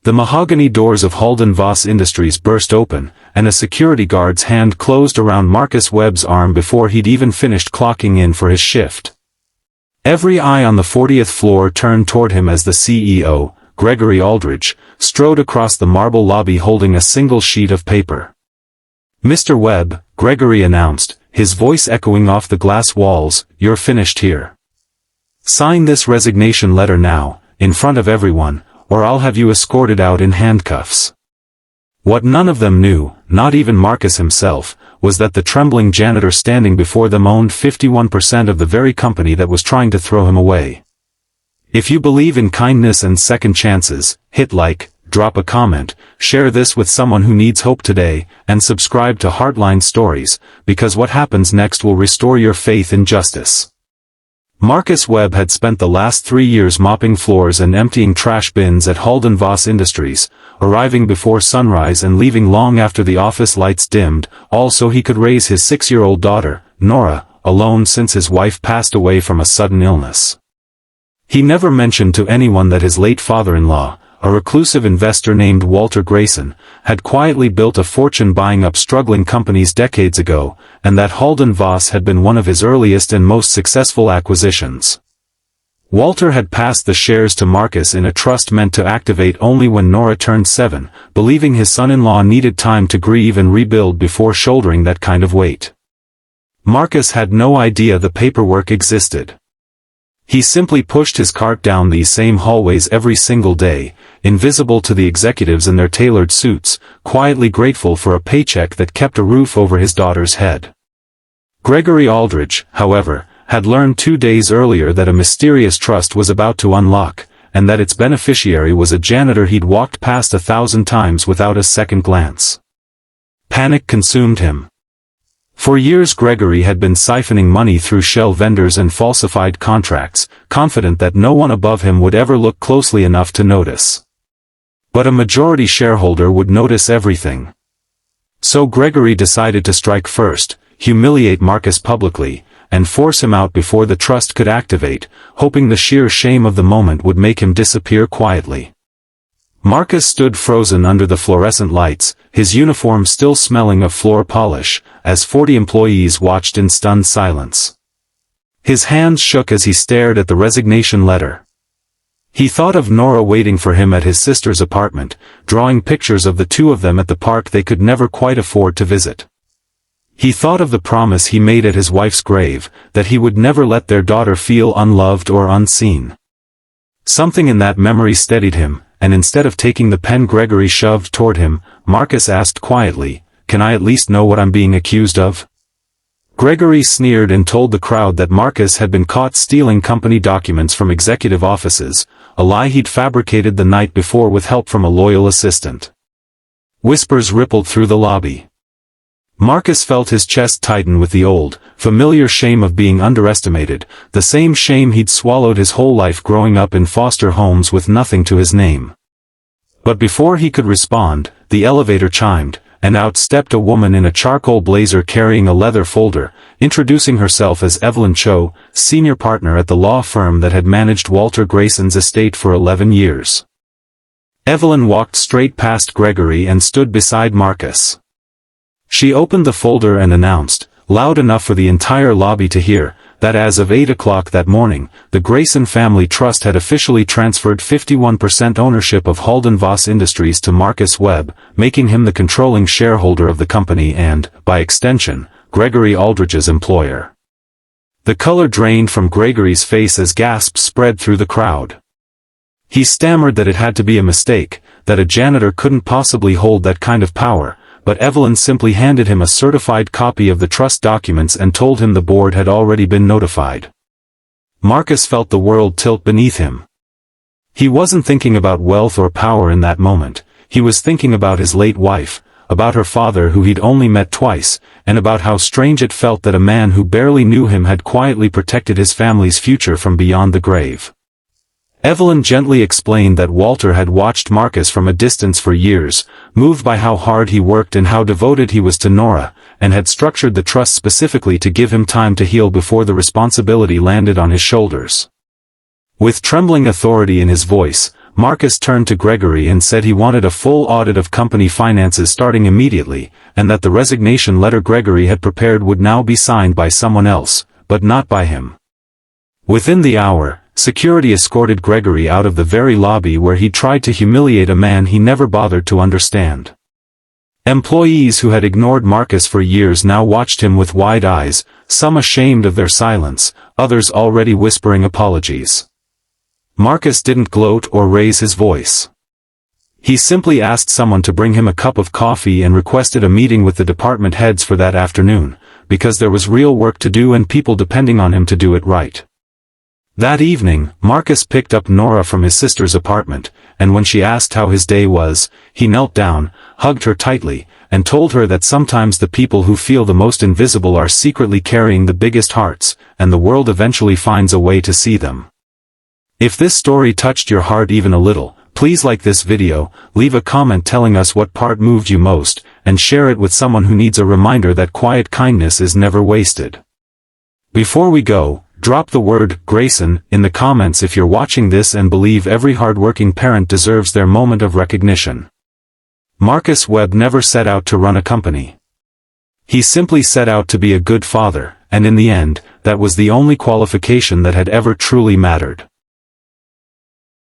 The mahogany doors of Halden Voss Industries burst open, and a security guard's hand closed around Marcus Webb's arm before he'd even finished clocking in for his shift. Every eye on the 40th floor turned toward him as the CEO, Gregory Aldridge, strode across the marble lobby holding a single sheet of paper. "Mr. Webb," Gregory announced, his voice echoing off the glass walls, "you're finished here. Sign this resignation letter now, in front of everyone, or I'll have you escorted out in handcuffs." What none of them knew, not even Marcus himself, was that the trembling janitor standing before them owned 51% of the very company that was trying to throw him away. If you believe in kindness and second chances, hit like, drop a comment, share this with someone who needs hope today, and subscribe to Heartline Stories, because what happens next will restore your faith in justice. Marcus Webb had spent the last 3 years mopping floors and emptying trash bins at Halden Voss Industries, arriving before sunrise and leaving long after the office lights dimmed, all so he could raise his 6-year-old daughter, Nora, alone since his wife passed away from a sudden illness. He never mentioned to anyone that his late father-in-law, a reclusive investor named Walter Grayson, had quietly built a fortune buying up struggling companies decades ago, and that Halden Voss had been one of his earliest and most successful acquisitions. Walter had passed the shares to Marcus in a trust meant to activate only when Nora turned 7, believing his son-in-law needed time to grieve and rebuild before shouldering that kind of weight. Marcus had no idea the paperwork existed. He simply pushed his cart down these same hallways every single day, invisible to the executives in their tailored suits, quietly grateful for a paycheck that kept a roof over his daughter's head. Gregory Aldridge, however, had learned 2 days earlier that a mysterious trust was about to unlock, and that its beneficiary was a janitor he'd walked past 1,000 times without a second glance. Panic consumed him. For years Gregory had been siphoning money through shell vendors and falsified contracts, confident that no one above him would ever look closely enough to notice. But a majority shareholder would notice everything. So Gregory decided to strike first, humiliate Marcus publicly, and force him out before the trust could activate, hoping the sheer shame of the moment would make him disappear quietly. Marcus stood frozen under the fluorescent lights, his uniform still smelling of floor polish, as 40 employees watched in stunned silence. His hands shook as he stared at the resignation letter. He thought of Nora waiting for him at his sister's apartment, drawing pictures of the two of them at the park they could never quite afford to visit. He thought of the promise he made at his wife's grave, that he would never let their daughter feel unloved or unseen. Something in that memory steadied him, and instead of taking the pen Gregory shoved toward him, Marcus asked quietly, "Can I at least know what I'm being accused of?" Gregory sneered and told the crowd that Marcus had been caught stealing company documents from executive offices, a lie he'd fabricated the night before with help from a loyal assistant. Whispers rippled through the lobby. Marcus felt his chest tighten with the old, familiar shame of being underestimated, the same shame he'd swallowed his whole life growing up in foster homes with nothing to his name. But before he could respond, the elevator chimed, and out stepped a woman in a charcoal blazer carrying a leather folder, introducing herself as Evelyn Cho, senior partner at the law firm that had managed Walter Grayson's estate for 11 years. Evelyn walked straight past Gregory and stood beside Marcus. She opened the folder and announced, loud enough for the entire lobby to hear, that as of 8 o'clock that morning, the Grayson Family Trust had officially transferred 51% ownership of Halden Voss Industries to Marcus Webb, making him the controlling shareholder of the company and, by extension, Gregory Aldridge's employer. The color drained from Gregory's face as gasps spread through the crowd. He stammered that it had to be a mistake, that a janitor couldn't possibly hold that kind of power, but Evelyn simply handed him a certified copy of the trust documents and told him the board had already been notified. Marcus felt the world tilt beneath him. He wasn't thinking about wealth or power in that moment, he was thinking about his late wife, about her father who he'd only met twice, and about how strange it felt that a man who barely knew him had quietly protected his family's future from beyond the grave. Evelyn gently explained that Walter had watched Marcus from a distance for years, moved by how hard he worked and how devoted he was to Nora, and had structured the trust specifically to give him time to heal before the responsibility landed on his shoulders. With trembling authority in his voice, Marcus turned to Gregory and said he wanted a full audit of company finances starting immediately, and that the resignation letter Gregory had prepared would now be signed by someone else, but not by him. Within the hour, security escorted Gregory out of the very lobby where he tried to humiliate a man he never bothered to understand. Employees who had ignored Marcus for years now watched him with wide eyes, some ashamed of their silence, others already whispering apologies. Marcus didn't gloat or raise his voice. He simply asked someone to bring him a cup of coffee and requested a meeting with the department heads for that afternoon, because there was real work to do and people depending on him to do it right. That evening, Marcus picked up Nora from his sister's apartment, and when she asked how his day was, he knelt down, hugged her tightly, and told her that sometimes the people who feel the most invisible are secretly carrying the biggest hearts, and the world eventually finds a way to see them. If this story touched your heart even a little, please like this video, leave a comment telling us what part moved you most, and share it with someone who needs a reminder that quiet kindness is never wasted. Before we go, drop the word Grayson in the comments if you're watching this and believe every hardworking parent deserves their moment of recognition. Marcus Webb never set out to run a company. He simply set out to be a good father, and in the end, that was the only qualification that had ever truly mattered.